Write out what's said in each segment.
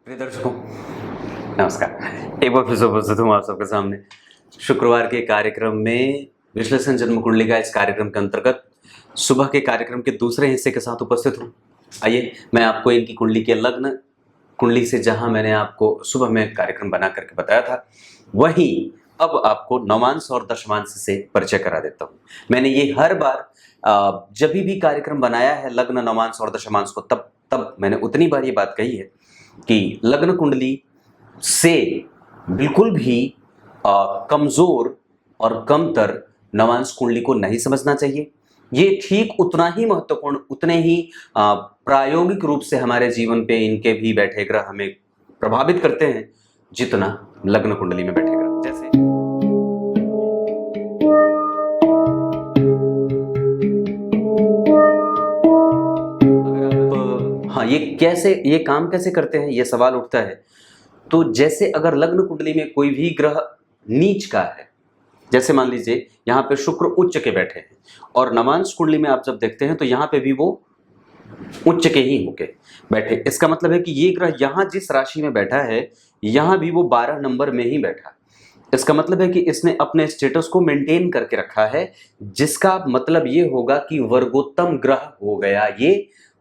प्रिय दर्शकों, नमस्कार। एक बार फिर से उपस्थित हूँ आप सबके सामने शुक्रवार के कार्यक्रम में विश्लेषण जन्म कुंडली का। इस कार्यक्रम के अंतर्गत सुबह के कार्यक्रम के दूसरे हिस्से के साथ उपस्थित हूँ। आइए मैं आपको इनकी कुंडली के लग्न कुंडली से, जहां मैंने आपको सुबह में कार्यक्रम बना करके बताया था, वहीं अब आपको नवांश और दशमांश से परिचय करा देता हूँ। मैंने ये हर बार जब भी कार्यक्रम बनाया है लग्न, नवांश और दशमांश को, तब मैंने उतनी बार ये बात कही है कि लग्न कुंडली से बिल्कुल भी कमजोर और कमतर नवांश कुंडली को नहीं समझना चाहिए। ये ठीक उतना ही महत्वपूर्ण, उतने ही प्रायोगिक रूप से हमारे जीवन पे इनके भी बैठे ग्रह हमें प्रभावित करते हैं जितना लग्न कुंडली में बैठे ग्रह। जैसे ये काम कैसे करते हैं, ये सवाल उठता है। तो जैसे अगर लग्न कुंडली में कोई भी ग्रह नीच का है, जैसे मान लीजिए यहाँ पे शुक्र उच्च के बैठे हैं, और नवांश कुंडली में आप जब देखते हैं तो यहाँ पे भी वो उच्च के ही होके बैठे। इसका मतलब है कि ये ग्रह यहाँ जिस राशि में बैठा है, यहाँ भी वो 12 नंबर में ही बैठा। इसका मतलब है कि इसने अपने स्टेटस को मेंटेन करके रखा है, जिसका मतलब ये होगा कि वर्गोत्तम ग्रह हो गया ये।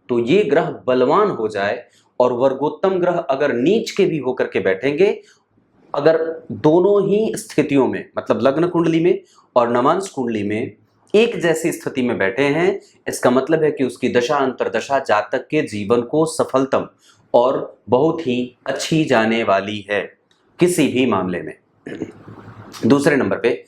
तो ये ग्रह बलवान हो जाए, और वर्गोत्तम ग्रह अगर नीच के भी होकर के बैठेंगे, अगर दोनों ही स्थितियों में, मतलब लग्न कुंडली में और नवांश कुंडली में एक जैसी स्थिति में बैठे हैं, इसका मतलब है कि उसकी दशा अंतरदशा जातक के जीवन को सफलतम और बहुत ही अच्छी जाने वाली है किसी भी मामले में। दूसरे नंबर पे,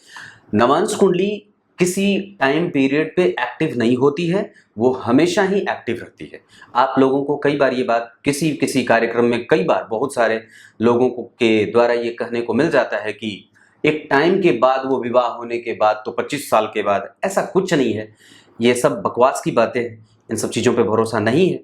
नवांश कुंडली किसी टाइम पीरियड पे एक्टिव नहीं होती है, वो हमेशा ही एक्टिव रहती है। आप लोगों को कई बार ये बात किसी कार्यक्रम में, कई बार बहुत सारे लोगों को के द्वारा ये कहने को मिल जाता है कि एक टाइम के बाद, वो विवाह होने के बाद, तो 25 साल के बाद, ऐसा कुछ नहीं है। ये सब बकवास की बातें हैं, इन सब चीज़ों पे भरोसा नहीं है।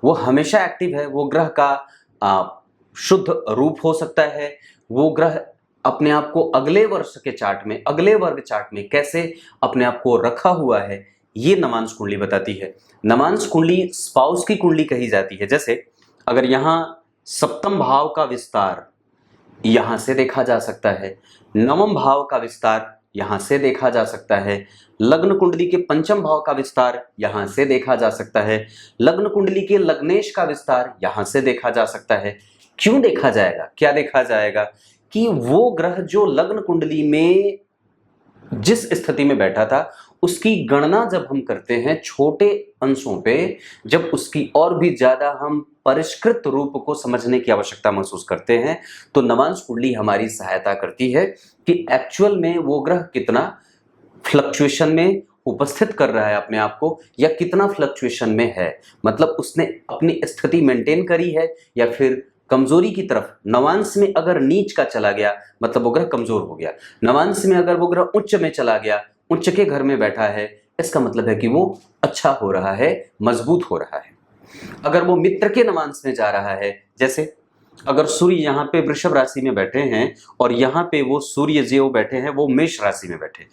वो हमेशा एक्टिव है। वो ग्रह का शुद्ध रूप हो सकता है। वो ग्रह अपने आप को अगले वर्ष के चार्ट में, अगले वर्ग चार्ट में कैसे अपने आप को रखा हुआ है, ये नवांश कुंडली बताती है। नवांश कुंडली स्पाउस की कुंडली कही जाती है। जैसे अगर यहाँ सप्तम भाव का विस्तार यहाँ से देखा जा सकता है, नवम भाव का विस्तार यहाँ से देखा जा सकता है, लग्न कुंडली के पंचम भाव का विस्तार यहाँ से देखा जा सकता है, लग्न कुंडली के लग्नेश का विस्तार यहाँ से देखा जा सकता है। क्यों देखा जाएगा, क्या देखा जाएगा कि वो ग्रह जो लग्न कुंडली में जिस स्थिति में बैठा था, उसकी गणना जब हम करते हैं छोटे अंशों पे, जब उसकी और भी ज्यादा हम परिष्कृत रूप को समझने की आवश्यकता महसूस करते हैं, तो नवांश कुंडली हमारी सहायता करती है कि एक्चुअल में वो ग्रह कितना फ्लक्चुएशन में उपस्थित कर रहा है अपने आप को, या कितना फ्लक्चुएशन में है। मतलब उसने अपनी स्थिति मेंटेन करी है या फिर कमजोरी की तरफ। नवांश में अगर नीच का चला गया, मतलब वो ग्रह कमजोर हो गया। नवांश में अगर वो ग्रह उच्च में चला गया, उच्च के घर में बैठा है, इसका मतलब है कि वो अच्छा हो रहा है, मजबूत हो रहा है। अगर वो मित्र के नवांश में जा रहा है, जैसे अगर सूर्य यहाँ पे वृषभ राशि में बैठे हैं और यहाँ पे वो सूर्य जो बैठे हैं वो मेष राशि में बैठे,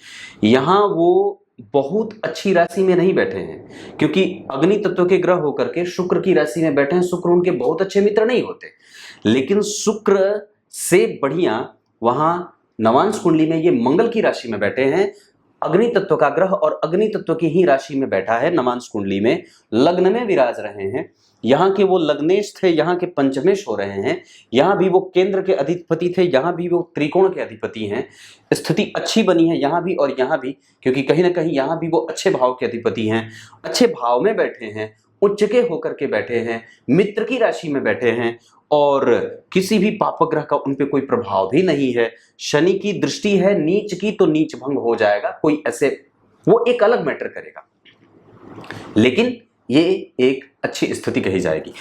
यहाँ वो बहुत अच्छी राशि में नहीं बैठे हैं, क्योंकि अग्नि तत्व के ग्रह होकर के शुक्र की राशि में बैठे हैं। शुक्र उनके बहुत अच्छे मित्र नहीं होते, लेकिन शुक्र से बढ़िया वहां नवांश कुंडली में ये मंगल की राशि में बैठे हैं। अग्नि तत्व का ग्रह और अग्नि तत्व की ही राशि में बैठा है नवांश कुंडली में, लग्न में विराज रहे हैं। यहाँ के वो लग्नेश थे, यहाँ के पंचमेश हो रहे हैं। यहाँ भी वो केंद्र के अधिपति थे, यहाँ भी वो त्रिकोण के अधिपति हैं। स्थिति अच्छी बनी है यहाँ भी और यहाँ भी, क्योंकि कहीं ना कहीं यहाँ भी वो अच्छे भाव के अधिपति हैं, अच्छे भाव में बैठे हैं, उच्च के होकर के बैठे हैं, मित्र की राशि में बैठे हैं, और किसी भी पापग्रह का उन पे कोई प्रभाव भी नहीं है। शनि की दृष्टि है नीच की, तो नीच भंग हो जाएगा, कोई ऐसे वो एक अलग मैटर करेगा, लेकिन ये एक अच्छी स्थिति कही जाएगी।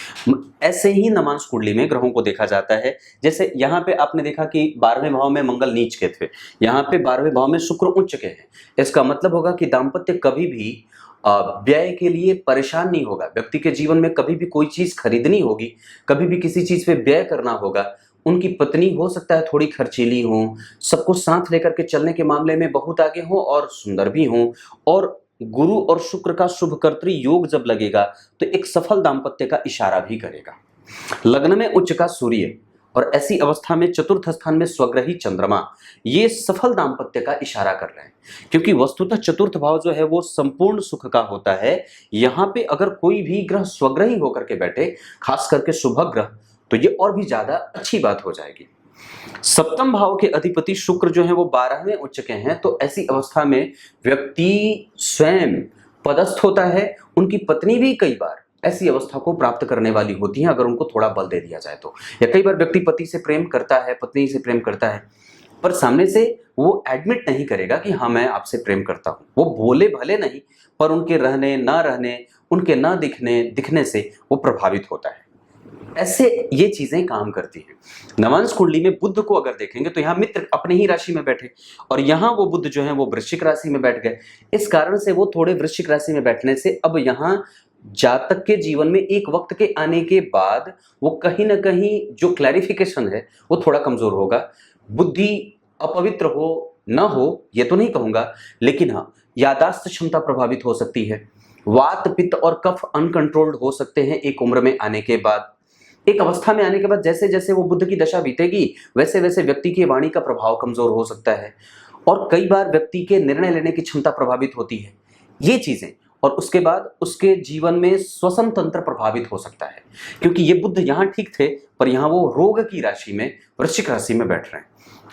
ऐसे ही नवांश कुंडली में ग्रहों को देखा जाता है। जैसे यहाँ पे आपने देखा कि 12वें भाव में मंगल नीच के थे, यहाँ पे 12वें भाव में शुक्र उच्च के हैं। इसका मतलब होगा कि दाम्पत्य कभी भी व्यय के लिए परेशान नहीं होगा। व्यक्ति के जीवन में कभी भी कोई चीज खरीदनी होगी, कभी भी किसी चीज पे व्यय करना होगा, उनकी पत्नी हो सकता है थोड़ी खर्चीली हो, सबको साथ लेकर के चलने के मामले में बहुत आगे हो और सुंदर भी हो, और गुरु और शुक्र का शुभकर्तृ योग जब लगेगा तो एक सफल दाम्पत्य का इशारा भी करेगा। लग्न में उच्च का सूर्य और ऐसी अवस्था में चतुर्थ स्थान में स्वग्रही चंद्रमा, ये सफल दाम्पत्य का इशारा कर रहे हैं, क्योंकि वस्तुतः चतुर्थ भाव जो है वो संपूर्ण सुख का होता है। यहाँ पे अगर कोई भी ग्रह स्वग्रही होकर के बैठे, खास करके शुभ ग्रह, तो ये और भी ज्यादा अच्छी बात हो जाएगी। सप्तम भाव के अधिपति शुक्र जो है वो 12वें उच्च के हैं, तो ऐसी अवस्था में व्यक्ति स्वयं पदस्थ होता है, उनकी पत्नी भी कई बार ऐसी अवस्था को प्राप्त करने वाली होती है अगर उनको थोड़ा बल दे दिया जाए तो। या कई बार व्यक्ति पति से प्रेम करता है, पत्नी से प्रेम करता है, पर सामने से वो एडमिट नहीं करेगा कि हाँ मैं आपसे प्रेम करता हूँ। वो बोले भले नहीं, पर उनके रहने ना रहने, उनके ना दिखने से वो प्रभावित होता है। ऐसे ये चीजें काम करती हैं। नवांश कुंडली में बुध को अगर देखेंगे तो यहाँ मित्र अपने ही राशि में बैठे, और यहाँ वो बुध जो है वो वृश्चिक राशि में बैठ गए। इस कारण से वो थोड़े वृश्चिक राशि में बैठने से अब यहाँ जातक के जीवन में एक वक्त के आने के बाद वो कहीं ना कहीं जो क्लैरिफिकेशन है वो थोड़ा कमजोर होगा। बुद्धि अपवित्र हो ना हो ये तो नहीं कहूंगा, लेकिन हाँ यादाश्त क्षमता प्रभावित हो सकती है। वात पित्त और कफ अनकंट्रोल्ड हो सकते हैं एक उम्र में आने के बाद। एक अवस्था में आने के बाद जैसे जैसे वो बुद्ध की दशा बीतेगी वैसे वैसे व्यक्ति की वाणी का प्रभाव कमजोर हो सकता है, और कई बार व्यक्ति के निर्णय लेने की क्षमता प्रभावित होती है, ये चीजें। और उसके बाद उसके जीवन में श्वसन तंत्र प्रभावित हो सकता है, क्योंकि ये बुद्ध यहाँ ठीक थे पर यहाँ वो रोग की राशि में वृश्चिक राशि में बैठ रहे हैं,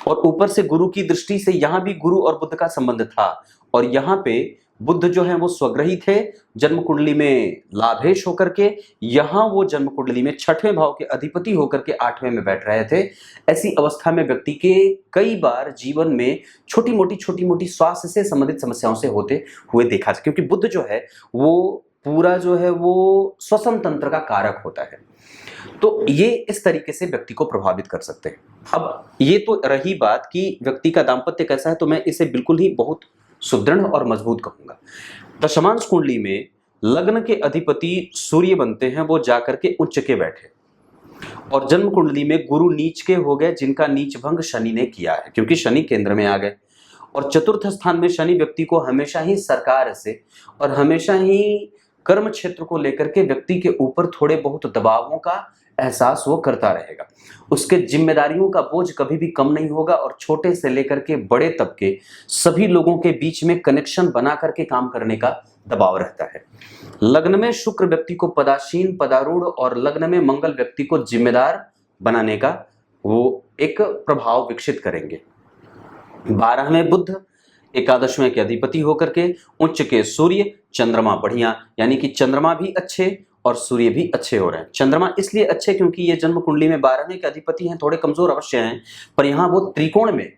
और ऊपर से गुरु की दृष्टि से यहाँ भी गुरु और बुद्ध का संबंध था, और यहाँ पे बुद्ध जो है वो स्वग्रही थे, जन्म कुंडली में लाभेश होकर के, यहाँ वो जन्म कुंडली में 6वें भाव के अधिपति होकर के 8वें में बैठ रहे थे। ऐसी अवस्था में व्यक्ति के कई बार जीवन में छोटी मोटी स्वास्थ्य से संबंधित समस्याओं से होते हुए देखा, क्योंकि बुद्ध जो है वो पूरा जो है वो श्वसन तंत्र का कारक होता है। तो ये इस तरीके से व्यक्ति को प्रभावित कर सकते हैं। अब ये तो रही बात कि व्यक्ति का दाम्पत्य कैसा है, तो मैं इसे बिल्कुल ही बहुत सुदृढ़ और मजबूत कहूंगा। दशमांश कुंडली में लग्न के अधिपति सूर्य बनते हैं, वो जाकर के उच्च के बैठे, और जन्म कुंडली में गुरु नीच के हो गए, जिनका नीच भंग शनि ने किया है, क्योंकि शनि केंद्र में आ गए। और चतुर्थ स्थान में शनि व्यक्ति को हमेशा ही सरकार से और हमेशा ही कर्म क्षेत्र को लेकर के व्यक्ति के ऊपर थोड़े बहुत दबावों का एहसास वो करता रहेगा। उसके जिम्मेदारियों का बोझ कभी भी कम नहीं होगा, और छोटे से लेकर के बड़े तक के सभी लोगों के बीच में कनेक्शन बना करके काम करने का दबाव रहता है। लग्न में शुक्र व्यक्ति को पदासीन पदारूढ़, और लग्न में मंगल व्यक्ति को जिम्मेदार बनाने का वो एक प्रभाव विकसित करेंगे। 12वें बुध, 11वें के अधिपति होकर के, उच्च के सूर्य, चंद्रमा बढ़िया, यानी कि चंद्रमा भी अच्छे और सूर्य भी अच्छे हो रहे हैं। चंद्रमा इसलिए अच्छे क्योंकि ये जन्म कुंडली में 12वें के अधिपति हैं, थोड़े कमजोर अवश्य हैं, पर यहाँ वो त्रिकोण में,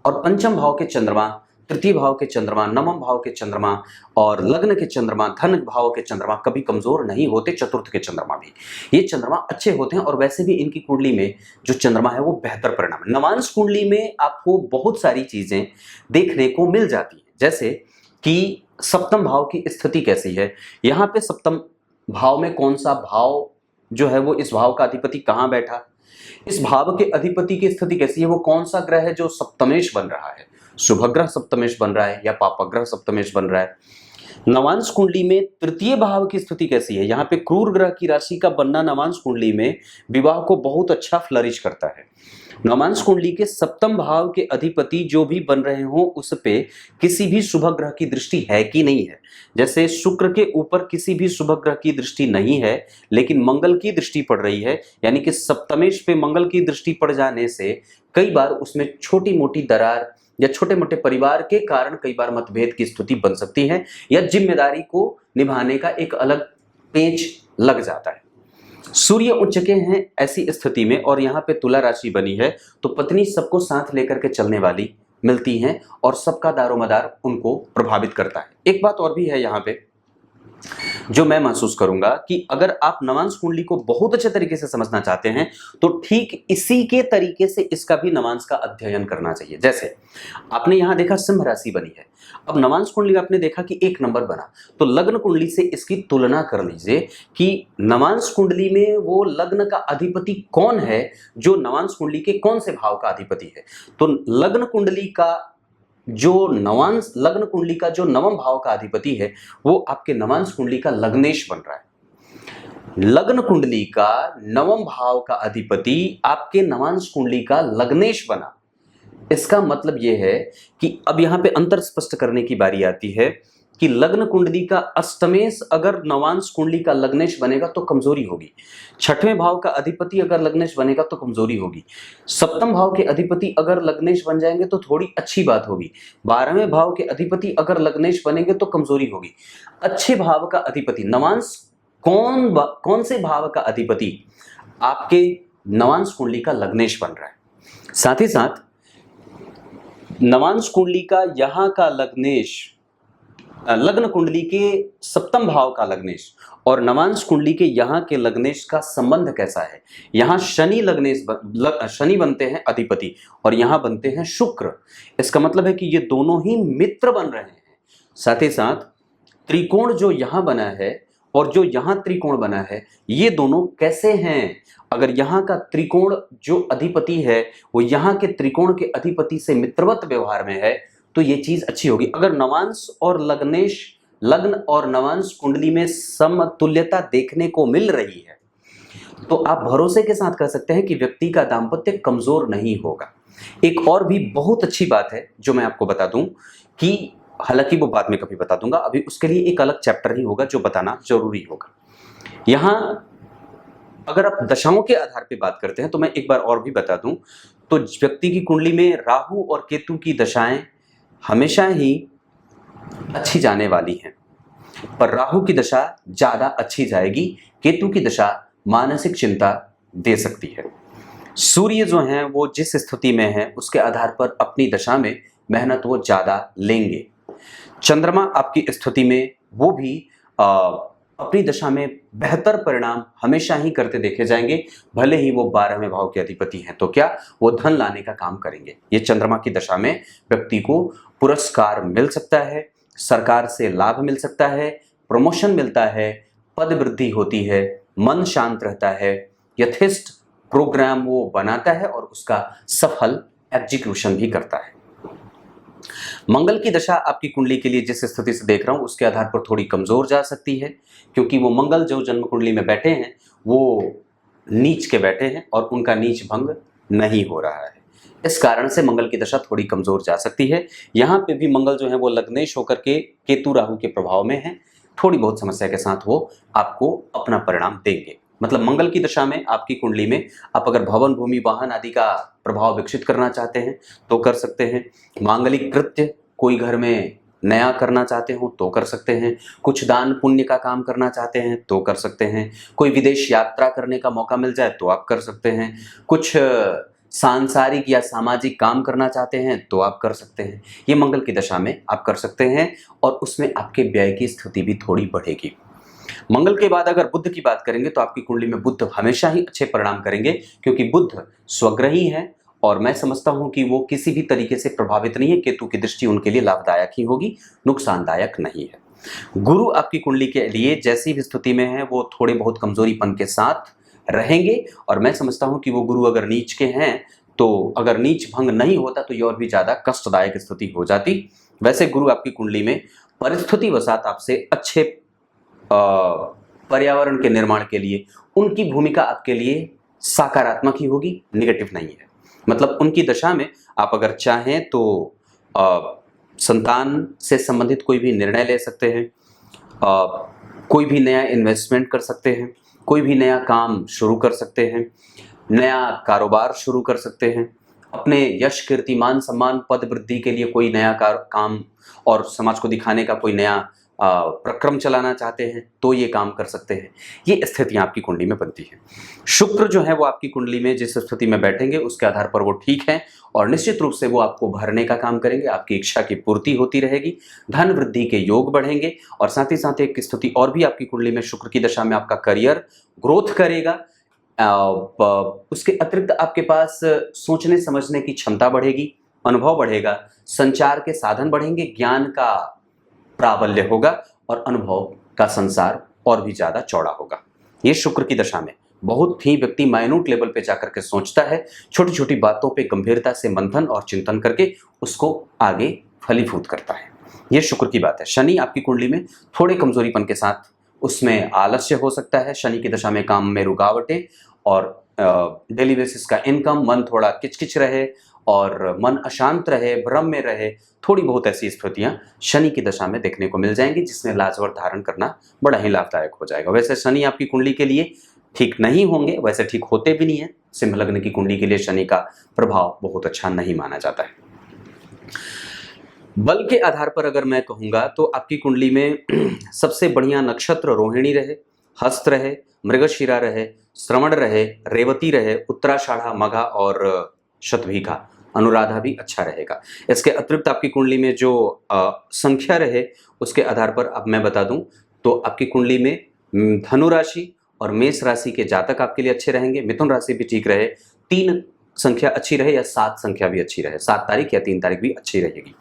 और पंचम भाव के चंद्रमा, तृतीय भाव के चंद्रमा, नवम भाव के चंद्रमा और लग्न के चंद्रमा, धन भाव के चंद्रमा कभी कमजोर नहीं होते। चतुर्थ के चंद्रमा भी, ये चंद्रमा अच्छे होते हैं, और वैसे भी इनकी कुंडली में जो चंद्रमा है वो बेहतर परिणाम है। नवांश कुंडली में आपको बहुत सारी चीजें देखने को मिल जाती है, जैसे कि सप्तम भाव की स्थिति कैसी है, यहाँ पे सप्तम भाव में कौन सा भाव जो है वो, इस भाव का अधिपति कहाँ बैठा, इस भाव के अधिपति की स्थिति कैसी है, वो कौन सा ग्रह है जो सप्तमेश बन रहा है, शुभ ग्रह सप्तमेश बन रहा है या पाप ग्रह सप्तमेश बन रहा है। नवांश कुंडली में तृतीय भाव की स्थिति कैसी है, यहाँ पे क्रूर ग्रह की राशि का बनना नवांश कुंडली में विवाह को बहुत अच्छा फ्लरिश करता है। नवांश कुंडली के सप्तम भाव के अधिपति जो भी बन रहे हो उस पे किसी भी शुभ ग्रह की दृष्टि है कि नहीं है। जैसे शुक्र के ऊपर किसी भी शुभ ग्रह की दृष्टि नहीं है, लेकिन मंगल की दृष्टि पड़ रही है, यानी कि सप्तमेश पे मंगल की दृष्टि पड़ जाने से कई बार उसमें छोटी मोटी दरार या छोटे मोटे परिवार के कारण कई बार मतभेद की स्थिति बन सकती है, या जिम्मेदारी को निभाने का एक अलग पेच लग जाता है। सूर्य उच्च के हैं ऐसी स्थिति में, और यहाँ पे तुला राशि बनी है, तो पत्नी सबको साथ लेकर के चलने वाली मिलती हैं, और सबका दारोमदार उनको प्रभावित करता है। एक बात और भी है यहाँ पे जो मैं महसूस करूंगा कि अगर आप नवांश कुंडली को बहुत अच्छे तरीके से समझना चाहते हैं तो ठीक इसी के तरीके से इसका भी नवांश का अध्ययन करना चाहिए। जैसे आपने यहां देखा सिंह राशि बनी है, अब नवांश कुंडली में आपने देखा कि 1 नंबर बना, तो लग्न कुंडली से इसकी तुलना कर लीजिए कि नवांश कुंडली में वो लग्न का अधिपति कौन है जो नवांश कुंडली के कौन से भाव का अधिपति है। तो लग्न कुंडली का जो नवांश लग्न कुंडली का जो नवम भाव का अधिपति है वो आपके नवांश कुंडली का लग्नेश बन रहा है। लग्न कुंडली का नवम भाव का अधिपति आपके नवांश कुंडली का लग्नेश बना, इसका मतलब यह है कि अब यहां पे अंतर स्पष्ट करने की बारी आती है कि लग्न कुंडली का अष्टमेश अगर नवांश कुंडली का लग्नेश बनेगा तो कमजोरी होगी, छठवें भाव का अधिपति अगर लग्नेश बनेगा तो कमजोरी होगी, सप्तम भाव के अधिपति अगर लग्नेश बन जाएंगे तो थोड़ी अच्छी बात होगी, 12वें भाव के अधिपति अगर लग्नेश बनेंगे तो कमजोरी होगी। अच्छे भाव का अधिपति नवांश कौन से भाव का अधिपति आपके नवांश कुंडली का लग्नेश बन रहा है। साथ ही साथ नवांश कुंडली का यहां का लग्नेश, लग्न कुंडली के सप्तम भाव का लग्नेश और नवांश कुंडली के यहाँ के लग्नेश का संबंध कैसा है। यहाँ शनि शनि बनते हैं अधिपति और यहाँ बनते हैं शुक्र, इसका मतलब है कि ये दोनों ही मित्र बन रहे हैं। साथ ही साथ त्रिकोण जो यहाँ बना है और जो यहाँ त्रिकोण बना है, ये दोनों कैसे हैं। अगर यहाँ का त्रिकोण जो अधिपति है वो यहाँ के त्रिकोण के अधिपति से मित्रवत व्यवहार में है तो ये चीज अच्छी होगी। अगर नवांश और लग्नेश, लग्न और नवांश कुंडली में समतुल्यता देखने को मिल रही है तो आप भरोसे के साथ कह सकते हैं कि व्यक्ति का दाम्पत्य कमजोर नहीं होगा। एक और भी बहुत अच्छी बात है जो मैं आपको बता दूं कि हालांकि वो बाद में कभी बता दूंगा, अभी उसके लिए एक अलग चैप्टर ही होगा जो बताना जरूरी होगा। यहां अगर आप दशाओं के आधार पे बात करते हैं तो मैं एक बार और भी बता दूं तो व्यक्ति की कुंडली में राहु और केतु की दशाएं हमेशा ही अच्छी जाने वाली हैं, पर राहु की दशा ज्यादा अच्छी जाएगी, केतु की दशा मानसिक चिंता दे सकती है। सूर्य जो हैं वो जिस स्थिति में है उसके आधार पर अपनी दशा में मेहनत वो ज्यादा लेंगे। चंद्रमा आपकी स्थिति में वो भी अपनी दशा में बेहतर परिणाम हमेशा ही करते देखे जाएंगे, भले ही वो 12वें भाव के अधिपति हैं तो क्या वो धन लाने का काम करेंगे। ये चंद्रमा की दशा में व्यक्ति को पुरस्कार मिल सकता है, सरकार से लाभ मिल सकता है, प्रमोशन मिलता है, पद वृद्धि होती है, मन शांत रहता है, यथेष्ट प्रोग्राम वो बनाता है और उसका सफल एग्जीक्यूशन भी करता है। मंगल की दशा आपकी कुंडली के लिए जिस स्थिति से देख रहा हूं उसके आधार पर थोड़ी कमजोर जा सकती है, क्योंकि वो मंगल जो जन्म कुंडली में बैठे हैं वो नीच के बैठे हैं और उनका नीच भंग नहीं हो रहा है, इस कारण से मंगल की दशा थोड़ी कमजोर जा सकती है। यहाँ पे भी मंगल जो है वो लग्नेश होकर के केतु राहु के प्रभाव में है, थोड़ी बहुत समस्या के साथ वो आपको अपना परिणाम देंगे। मतलब मंगल की दशा में आपकी कुंडली में आप अगर भवन भूमि वाहन आदि का प्रभाव विकसित करना चाहते हैं तो कर सकते हैं, मांगलिक कृत्य कोई घर में नया करना चाहते हो तो कर सकते हैं, कुछ दान पुण्य का काम करना चाहते हैं तो कर सकते हैं, कोई विदेश यात्रा करने का मौका मिल जाए तो आप कर सकते हैं, कुछ सांसारिक या सामाजिक काम करना चाहते हैं तो आप कर सकते हैं। ये मंगल की दशा में आप कर सकते हैं और उसमें आपके व्यय की स्थिति भी थोड़ी बढ़ेगी। मंगल के बाद अगर बुध की बात करेंगे तो आपकी कुंडली में बुध हमेशा ही अच्छे परिणाम करेंगे, क्योंकि बुध स्वग्रही है और मैं समझता हूं कि वो किसी भी तरीके से प्रभावित नहीं है। केतु की दृष्टि उनके लिए लाभदायक ही होगी, नुकसानदायक नहीं है। गुरु आपकी कुंडली के लिए जैसी भी स्थिति में है वो थोड़े बहुत कमजोरीपन के साथ रहेंगे और मैं समझता हूं कि वो गुरु अगर नीच के हैं तो अगर नीच भंग नहीं होता तो ये और भी ज्यादा कष्टदायक स्थिति हो जाती। वैसे गुरु आपकी कुंडली में परिस्थिति वसात आपसे अच्छे पर्यावरण के निर्माण के लिए उनकी भूमिका आपके लिए सकारात्मक ही होगी, निगेटिव नहीं है। मतलब उनकी दशा में आप अगर चाहें तो संतान से संबंधित कोई भी निर्णय ले सकते हैं, कोई भी नया इन्वेस्टमेंट कर सकते हैं, कोई भी नया काम शुरू कर सकते हैं, नया कारोबार शुरू कर सकते हैं, अपने यश कीर्ति मान सम्मान पद वृद्धि के लिए कोई नया काम और समाज को दिखाने का कोई नया प्रक्रम चलाना चाहते हैं तो ये काम कर सकते हैं। ये स्थितियां आपकी कुंडली में बनती हैं। शुक्र जो है वो आपकी कुंडली में जिस स्थिति में बैठेंगे उसके आधार पर वो ठीक है और निश्चित रूप से वो आपको भरने का काम करेंगे, आपकी इच्छा की पूर्ति होती रहेगी, धन वृद्धि के योग बढ़ेंगे और साथ ही साथ एक स्थिति और भी आपकी कुंडली में शुक्र की दशा में आपका करियर ग्रोथ करेगा। उसके अतिरिक्त आपके पास सोचने समझने की क्षमता बढ़ेगी, अनुभव बढ़ेगा, संचार के साधन बढ़ेंगे, ज्ञान का प्राबल्य होगा और अनुभव का संसार और भी ज्यादा चौड़ा होगा। ये शुक्र की दशा में बहुत ही व्यक्ति माइन्यूट लेवल पे जाकर के सोचता है, छोटी छोटी बातों पे गंभीरता से मंथन और चिंतन करके उसको आगे फलीभूत करता है। ये शुक्र की बात है। शनि आपकी कुंडली में थोड़े कमजोरीपन के साथ उसमें आलस्य हो सकता है, शनि की दशा में काम में रुकावटें और डेली बेसिस का इनकम, मन थोड़ा किचकिच रहे और मन अशांत रहे, भ्रम में रहे, थोड़ी बहुत ऐसी स्थितियां शनि की दशा में देखने को मिल जाएंगी, जिसमें लाजवर धारण करना बड़ा ही लाभदायक हो जाएगा। वैसे शनि आपकी कुंडली के लिए ठीक नहीं होंगे, वैसे ठीक होते भी नहीं है। सिंह लग्न की कुंडली के लिए शनि का प्रभाव बहुत अच्छा नहीं माना जाता है। बल के आधार पर अगर मैं कहूंगा तो आपकी कुंडली में सबसे बढ़िया नक्षत्र रोहिणी रहे, हस्त रहे, मृगशिरा रहे, श्रवण रहे, रेवती रहे, उत्तराषाढ़ा, मघा और शतभिखा, अनुराधा भी अच्छा रहेगा। इसके अतिरिक्त आपकी कुंडली में जो संख्या रहे उसके आधार पर अब मैं बता दूं तो आपकी कुंडली में धनु राशि और मेष राशि के जातक आपके लिए अच्छे रहेंगे। मिथुन राशि भी ठीक रहे, 3 संख्या अच्छी रहे या 7 संख्या भी अच्छी रहे, 7 तारीख या 3 तारीख भी अच्छी रहेगी।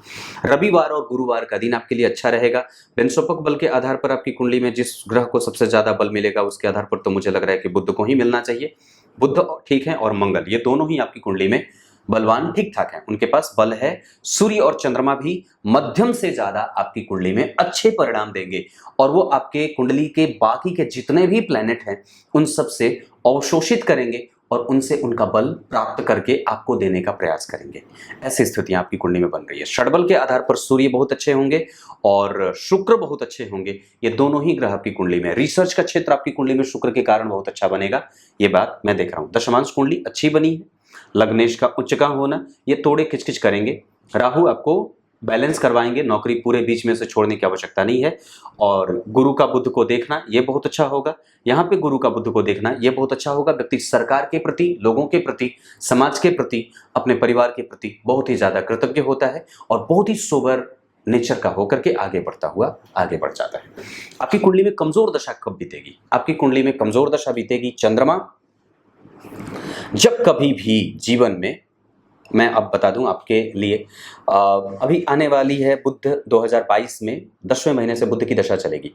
रविवार और गुरुवार का दिन आपके लिए अच्छा रहेगा। विंशोपक बल के आधार पर आपकी कुंडली में जिस ग्रह को सबसे ज्यादा बल मिलेगा उसके आधार पर तो मुझे लग रहा है कि बुध को ही मिलना चाहिए। बुध ठीक है और मंगल, ये दोनों ही आपकी कुंडली में बलवान ठीक ठाक है, उनके पास बल है। सूर्य और चंद्रमा भी मध्यम से ज्यादा आपकी कुंडली में अच्छे परिणाम देंगे और वो आपके कुंडली के बाकी के जितने भी प्लैनेट हैं उन सब से अवशोषित करेंगे और उनसे उनका बल प्राप्त करके आपको देने का प्रयास करेंगे। ऐसी स्थितियां आपकी कुंडली में बन रही है। षडबल के आधार पर सूर्य बहुत अच्छे होंगे और शुक्र बहुत अच्छे होंगे, ये दोनों ही ग्रह आपकी कुंडली में। रिसर्च का क्षेत्र आपकी कुंडली में शुक्र के कारण बहुत अच्छा बनेगा, ये बात मैं देख रहा हूं। दशमांश कुंडली अच्छी बनी है, लग्नेश का उच्च का होना ये थोड़े किचकिच करेंगे। राहु आपको बैलेंस करवाएंगे, नौकरी पूरे बीच में से छोड़ने की आवश्यकता नहीं है। और गुरु का बुध को देखना ये बहुत अच्छा होगा। यहाँ पे गुरु का बुध को देखना ये बहुत अच्छा होगा। व्यक्ति सरकार के प्रति, लोगों के प्रति, समाज के प्रति, अपने परिवार के प्रति बहुत ही ज्यादा कृतज्ञ होता है और बहुत ही सोबर नेचर का होकर के आगे बढ़ता हुआ आगे बढ़ जाता है। आपकी कुंडली में कमजोर दशा कब बीतेगी? आपकी कुंडली में कमजोर दशा बीतेगी चंद्रमा जब कभी भी जीवन में, मैं अब बता दूं आपके लिए, अभी आने वाली है बुध 2022 में 10वें महीने से बुध की दशा चलेगी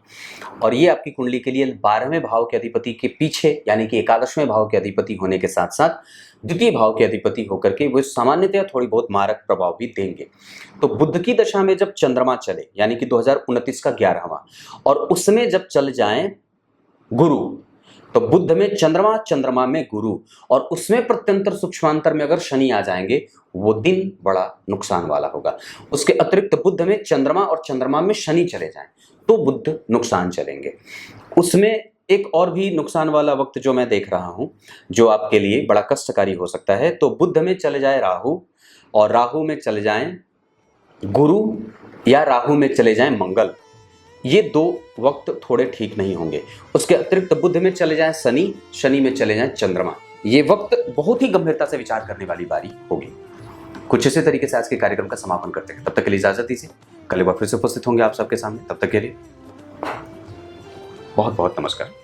और ये आपकी कुंडली के लिए 12वें भाव के अधिपति के पीछे यानी कि 11वें भाव के अधिपति होने के साथ साथ द्वितीय भाव के अधिपति होकर के वो सामान्यतया थोड़ी बहुत मारक प्रभाव भी देंगे। तो बुध की दशा में जब चंद्रमा चले यानी कि 2029 का 11वां और उसमें जब चल जाए गुरु, तो बुध में चंद्रमा, चंद्रमा में गुरु और उसमें प्रत्यंतर सूक्ष्मांतर में अगर शनि आ जाएंगे वो दिन बड़ा नुकसान वाला होगा। उसके अतिरिक्त बुध में चंद्रमा और चंद्रमा में शनि चले जाएं तो बुध नुकसान चलेंगे। उसमें एक और भी नुकसान वाला वक्त जो मैं देख रहा हूं जो आपके लिए बड़ा कष्टकारी हो सकता है, तो बुध में चले जाए राहु और राहु में चले जाएं गुरु या राहु में चले जाएं मंगल, ये 2 वक्त थोड़े ठीक नहीं होंगे। उसके अतिरिक्त बुध में चले जाएं शनि, शनि में चले जाएं चंद्रमा, ये वक्त बहुत ही गंभीरता से विचार करने वाली बारी होगी। कुछ इसी तरीके से आज के कार्यक्रम का समापन करते हैं। तब तक के लिए इजाजत दीजिए, कल एक बार फिर से उपस्थित होंगे आप सबके सामने। तब तक के लिए बहुत बहुत नमस्कार।